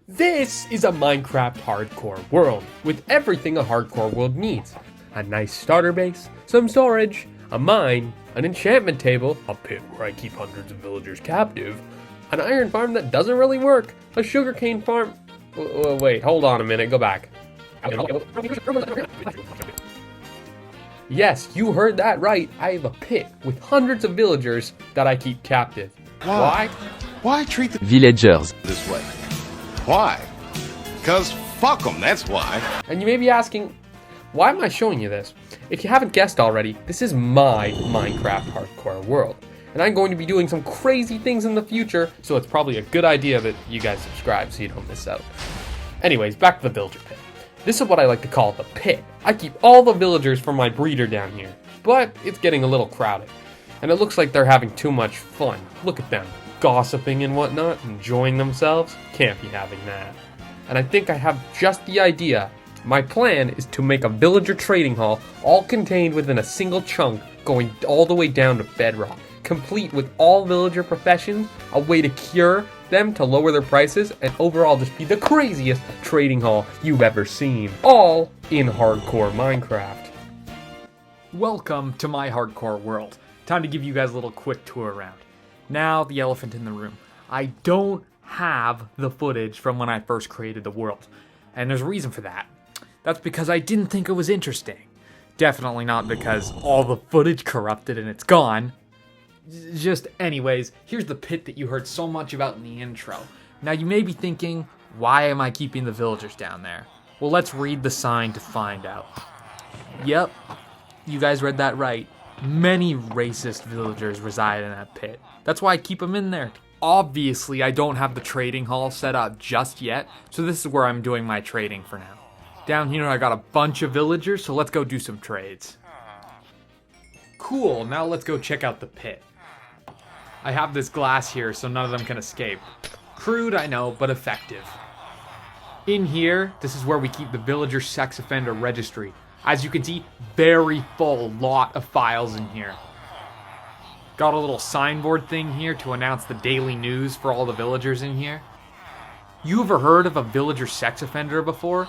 This is a Minecraft hardcore world, with everything a hardcore world needs. A nice starter base, some storage, a mine, an enchantment table, a pit where I keep hundreds of villagers captive, an iron farm that doesn't really work, a sugarcane farm... Wait, hold on a minute, go back. Yes, you heard that right. I have a pit with hundreds of villagers that I keep captive. Why? Why treat the Villagers. this way? Why? Because fuck them, that's why. And you may be asking, why am I showing you this? If you haven't guessed already, this is my Minecraft hardcore world. And I'm going to be doing some crazy things in the future, so it's probably a good idea that you guys subscribe so you don't miss out. Anyways, back to the villager pit. This is what I like to call the pit. I keep all the villagers from my breeder down here, but it's getting a little crowded. And it looks like they're having too much fun. Look at them, gossiping and whatnot, enjoying themselves. Can't be having that. And I think I have just the idea. My plan is to make a villager trading hall, all contained within a single chunk, going all the way down to bedrock, complete with all villager professions, a way to cure them to lower their prices, and overall just be the craziest trading hall you've ever seen. All in hardcore Minecraft. Welcome to my hardcore world. Time to give you guys a little quick tour around. Now, the elephant in the room. I don't have the footage from when I first created the world. And there's a reason for that. That's because I didn't think it was interesting. Definitely not because all the footage corrupted and it's gone. Just anyways, here's the pit that you heard so much about in the intro. Now you may be thinking, why am I keeping the villagers down there? Well, let's read the sign to find out. Yep, you guys read that right. Many racist villagers reside in that pit. That's why I keep them in there. Obviously, I don't have the trading hall set up just yet, so this is where I'm doing my trading for now. Down here I got a bunch of villagers, so let's go do some trades. Cool, now let's go check out the pit. I have this glass here so none of them can escape. Crude, I know, but effective. In here, this is where we keep the villager sex offender registry. As you can see, very full lot of files in here. Got a little signboard thing here to announce the daily news for all the villagers in here. You ever heard of a villager sex offender before?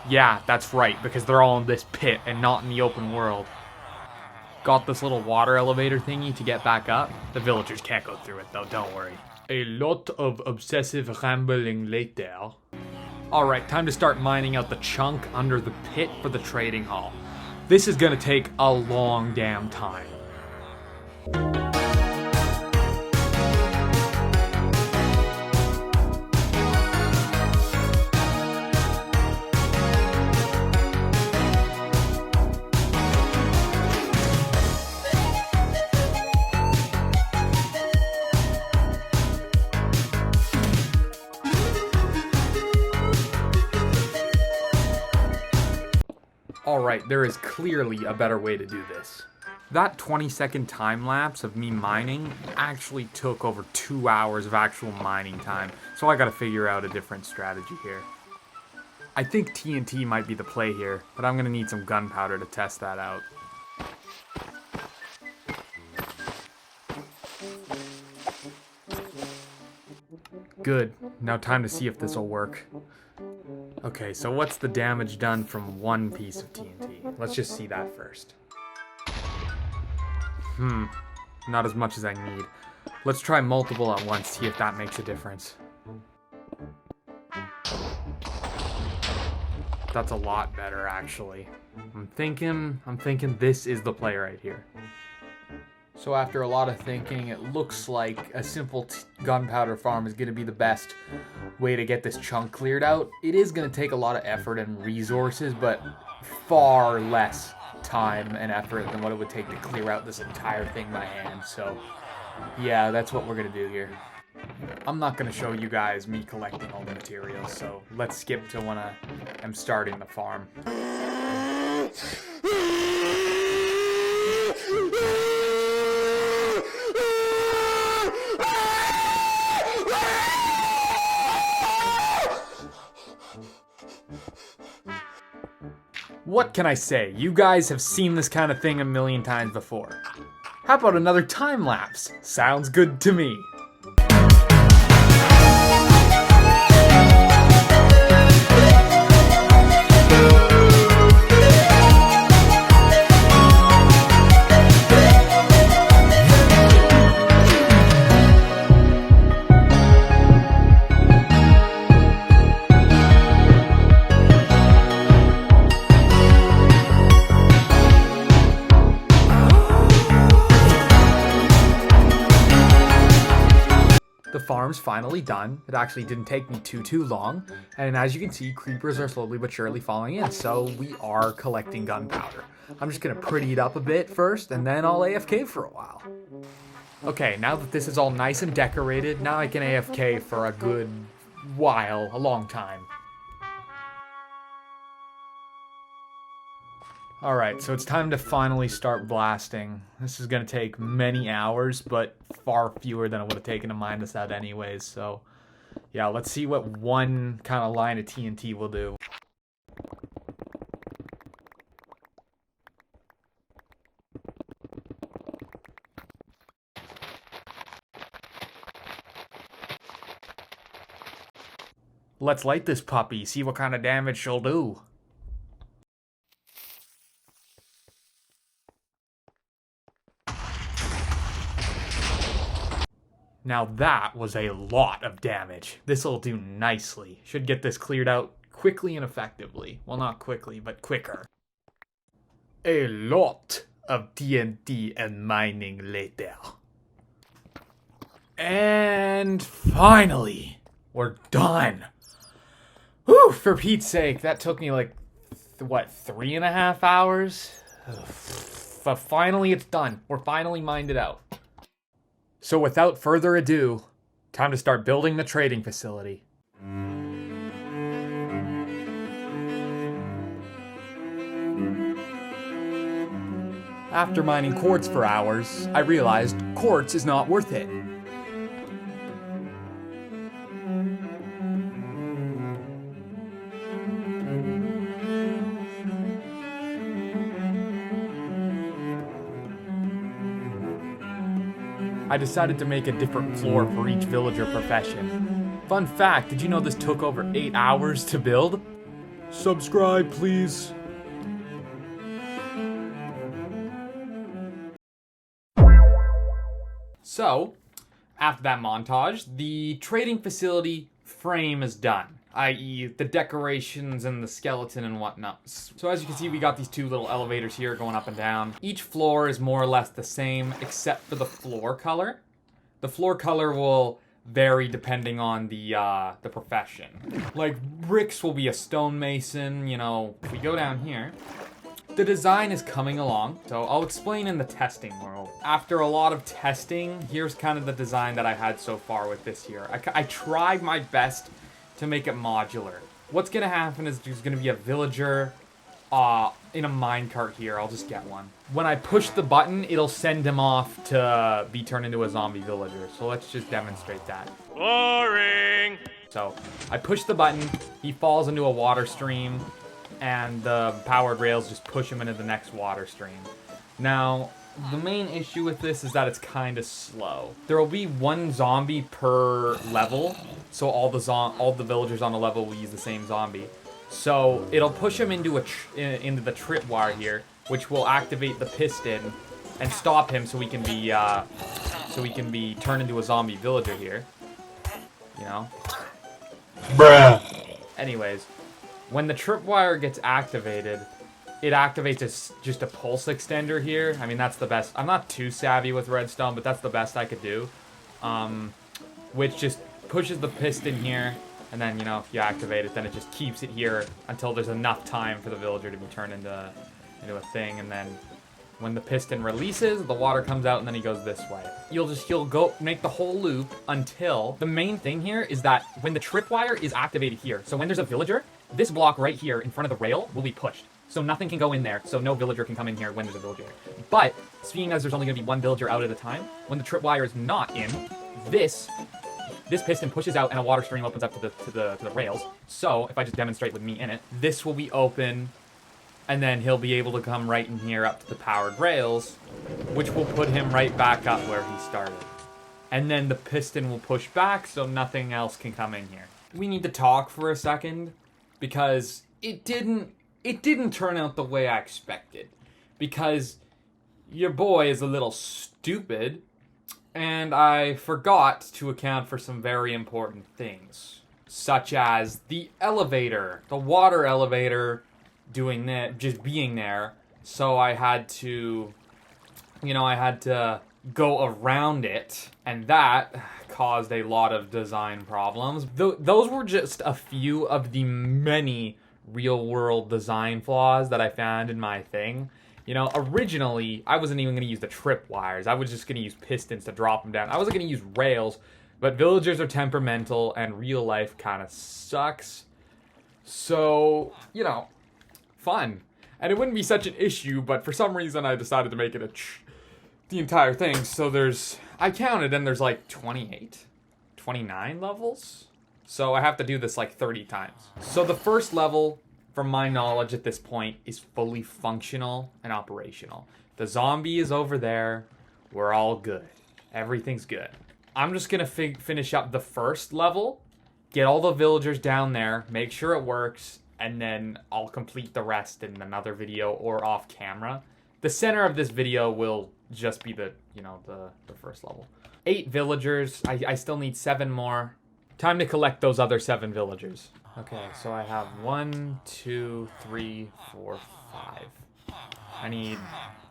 Yeah, that's right, because they're all in this pit and not in the open world. Got this little water elevator thingy to get back up. The villagers can't go through it though, don't worry. A lot of obsessive rambling later. Alright, time to start mining out the chunk under the pit for the trading hall. This is gonna take a long damn time. Alright, there is clearly a better way to do this. That 20-second time lapse of me mining actually took over 2 hours of actual mining time, so I gotta figure out a different strategy here. I think TNT might be the play here, but I'm gonna need some gunpowder to test that out. Good, now time to see if this will work. Okay, so what's the damage done from one piece of TNT? Let's just see that first. Not as much as I need. Let's try multiple at once, see if that makes a difference. That's a lot better, actually. I'm thinking this is the play right here. So after a lot of thinking, it looks like a simple gunpowder farm is going to be the best way to get this chunk cleared out. It is going to take a lot of effort and resources, but far less time and effort than what it would take to clear out this entire thing by hand. So yeah, that's what we're going to do here. I'm not going to show you guys me collecting all the materials, so let's skip to when I am starting the farm. What can I say? You guys have seen this kind of thing a million times before. How about another time lapse? Sounds good to me. farm's finally done. It actually didn't take me too long. And as you can see, creepers are slowly but surely falling in. So we are collecting gunpowder. I'm just gonna pretty it up a bit first, and then I'll AFK for a while. Okay, now that this is all nice and decorated, now I can AFK for a good while, a long time. Alright, so it's time to finally start blasting. This is gonna take many hours, but far fewer than it would have taken to mine this out anyways, so... yeah, let's see what one kind of line of TNT will do. Let's light this puppy, see what kind of damage she'll do. Now that was a lot of damage. This'll do nicely. Should get this cleared out quickly and effectively. Well, not quickly, but quicker. A lot of TNT and mining later. And finally, we're done. Whew, for Pete's sake, that took me like, what, 3.5 hours? But finally it's done. We're finally mined it out. So without further ado, time to start building the trading facility. After mining quartz for hours, I realized quartz is not worth it. I decided to make a different floor for each villager profession. Fun fact, did you know this took over 8 hours to build? Subscribe, please. So, after that montage, the trading facility frame is done, i.e. the decorations and the skeleton and whatnot. So as you can see, we got these two little elevators here going up and down. Each floor is more or less the same, except for the floor color. The floor color will vary depending on the profession. Like, bricks will be a stonemason, you know. If we go down here, the design is coming along, so I'll explain in the testing world. After a lot of testing, here's kind of the design that I had so far with this here. I tried my best to make it modular. What's gonna happen is there's gonna be a villager in a minecart here. I'll just get one. When I push the button, it'll send him off to be turned into a zombie villager. So let's just demonstrate that. Boring! So I push the button, he falls into a water stream, and the powered rails just push him into the next water stream. Now, the main issue with this is that it's kind of slow. There will be one zombie per level, so all the villagers on a level will use the same zombie. So it'll push him into into the tripwire here, which will activate the piston and stop him, so he can be turned into a zombie villager here. You know. Bruh. Anyways, when the tripwire gets activated, it activates just a pulse extender here. I mean, that's the best. I'm not too savvy with redstone, but that's the best I could do. Which just pushes the piston here, and then, you know, if you activate it, then it just keeps it here until there's enough time for the villager to be turned into a thing, and then when the piston releases, the water comes out, and then he goes this way. You'll go make the whole loop until... The main thing here is that when the tripwire is activated here, so when there's a villager, this block right here in front of the rail will be pushed. So nothing can go in there, so no villager can come in here when there's a villager. But, seeing as there's only going to be one villager out at a time, when the tripwire is not in, this piston pushes out and a water stream opens up to the rails. So, if I just demonstrate with me in it, this will be open, and then he'll be able to come right in here up to the powered rails, which will put him right back up where he started. And then the piston will push back, so nothing else can come in here. We need to talk for a second, because it didn't turn out the way I expected. Because your boy is a little stupid, and I forgot to account for some very important things. Such as the elevator, the water elevator doing that, just being there. So I had to go around it, and that caused a lot of design problems. Those were just a few of the many real-world design flaws that I found in my thing. You know, originally, I wasn't even going to use the tripwires. I was just going to use pistons to drop them down. I wasn't going to use rails, but villagers are temperamental, and real life kind of sucks. So, you know, fun. And it wouldn't be such an issue, but for some reason I decided to make it the entire thing. So I counted, and there's like 28, 29 levels. So I have to do this like 30 times. So the first level, from my knowledge at this point, is fully functional and operational. The zombie is over there. We're all good. Everything's good. I'm just gonna finish up the first level, get all the villagers down there, make sure it works, and then I'll complete the rest in another video or off camera. The center of this video will just be the first level. 8 villagers. I still need 7 more. Time to collect those other 7 villagers. Okay, so I have 1, 2, 3, 4, 5. I need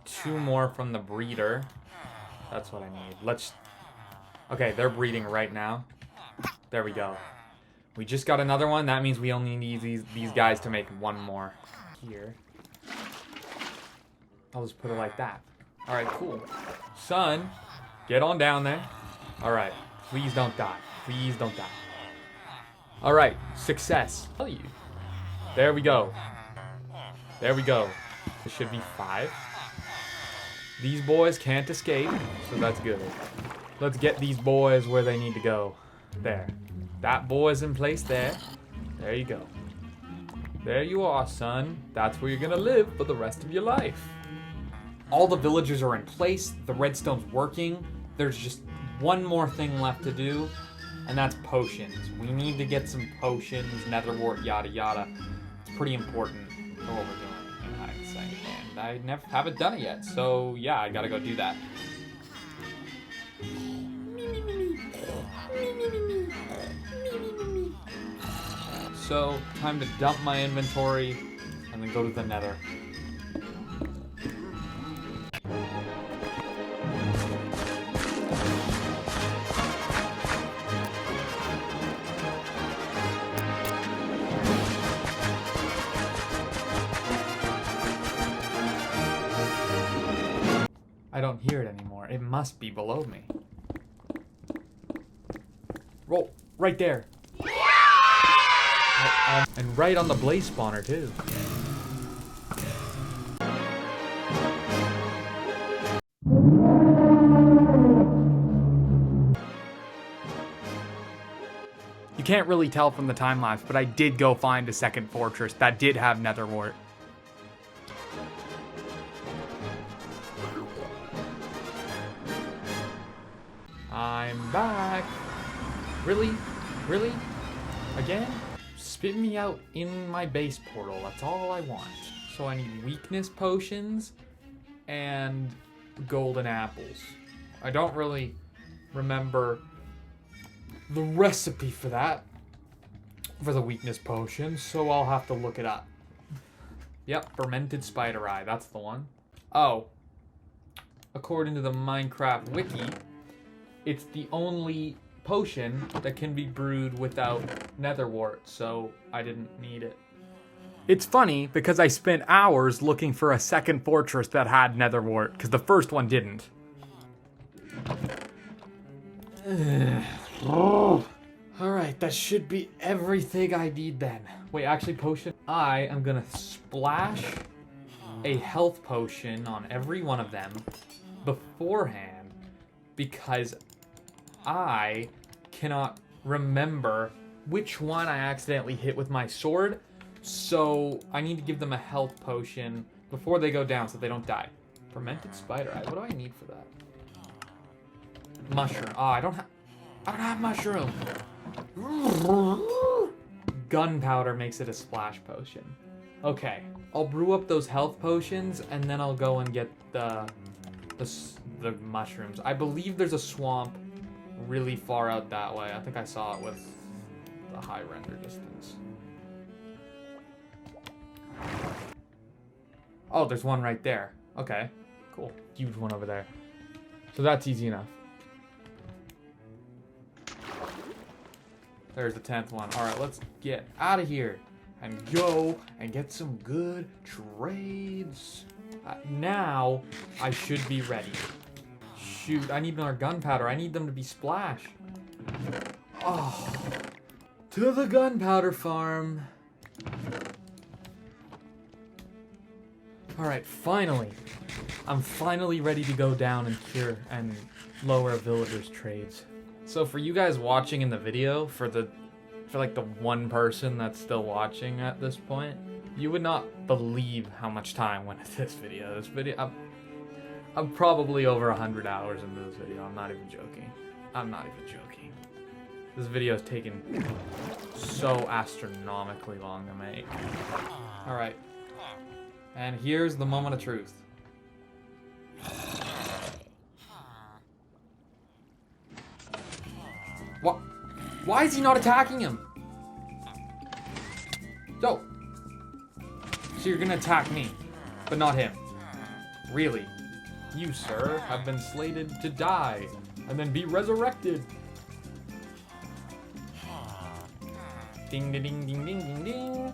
2 more from the breeder. That's what I need. Okay, they're breeding right now. There we go. We just got another one. That means we only need these guys to make 1 more. Here. I'll just put it like that. Alright, cool. Son, get on down there. Alright, please don't die. Please don't die. Alright, success. There we go. There we go. This should be 5. These boys can't escape, so that's good. Let's get these boys where they need to go. There. That boy's in place there. There you go. There you are, son. That's where you're gonna live for the rest of your life. All the villagers are in place. The redstone's working. There's just one more thing left to do, and that's potions. We need to get some potions, netherwort, yada yada. It's pretty important for what we're doing in hindsight, and I haven't done it yet, so yeah, I gotta go do that. So, time to dump my inventory, and then go to the nether. I don't hear it anymore. It must be below me. Roll. Right there. And right on the blaze spawner, too. You can't really tell from the time lapse, but I did go find a second fortress that did have netherwort. I'm back. Really? Really? Again? Spit me out in my base portal. That's all I want. So I need weakness potions and golden apples. I don't really remember the recipe for that, for the weakness potion, so I'll have to look it up. Yep, fermented spider eye. That's the one. Oh. According to the Minecraft wiki, it's the only potion that can be brewed without netherwort, so I didn't need it. It's funny because I spent hours looking for a second fortress that had netherwort, because the first one didn't. Alright, that should be everything I need then. Wait, actually, potion. I am gonna splash a health potion on every one of them beforehand, because I cannot remember which one I accidentally hit with my sword, so I need to give them a health potion before they go down so they don't die. Fermented spider eye. What do I need for that? Mushroom. Oh, I don't have mushroom. Gunpowder makes it a splash potion. Okay, I'll brew up those health potions and then I'll go and get the mushrooms. I believe there's a swamp really far out that way. I think I saw it with the high render distance. Oh, there's one right there. Okay, cool. Huge one over there. So that's easy enough. There's the 10th one. All right, let's get out of here and go and get some good trades. Now I should be ready. Shoot, I need more gunpowder. I need them to be splash. Oh, to the gunpowder farm. All right, finally. I'm finally ready to go down and cure and lower villagers' trades. So for you guys watching in the video, for like the one person that's still watching at this point, you would not believe how much time went into this video. I'm probably over 100 hours into this video. I'm not even joking. This video has taken so astronomically long to make. All right. And here's the moment of truth. What? Why is he not attacking him? Yo. So you're gonna attack me, but not him. Really? You, sir, have been slated to die and then be resurrected. Ding, ding, ding, ding, ding, ding, ding.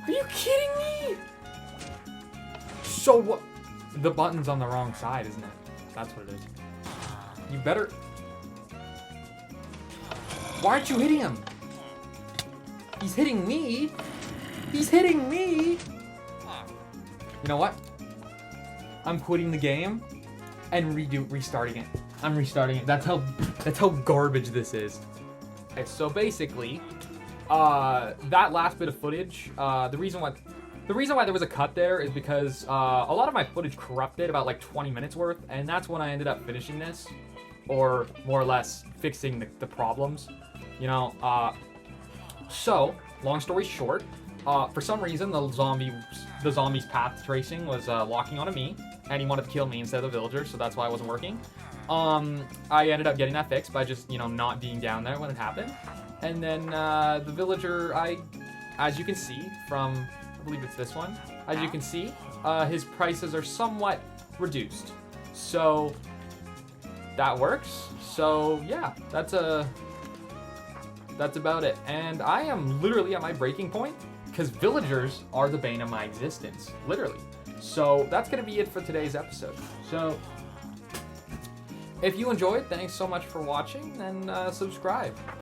Are you kidding me? So what? The button's on the wrong side, isn't it? That's what it is. You better... Why aren't you hitting him? He's hitting me. He's hitting me. You know what? I'm quitting the game and restarting it. I'm restarting it. That's how garbage this is. Okay, so basically, that last bit of footage, the reason why there was a cut there is because a lot of my footage corrupted, about like 20 minutes worth, and that's when I ended up finishing this, or more or less fixing the problems, you know. So long story short, for some reason the zombie's path tracing was locking onto me, and he wanted to kill me instead of the villager, so that's why it wasn't working. I ended up getting that fixed by just, you know, not being down there when it happened. And then the villager, as you can see from, I believe it's this one, as you can see, his prices are somewhat reduced. So that works. So yeah, that's about it. And I am literally at my breaking point because villagers are the bane of my existence, literally. So that's gonna be it for today's episode. So if you enjoyed, thanks so much for watching, and subscribe.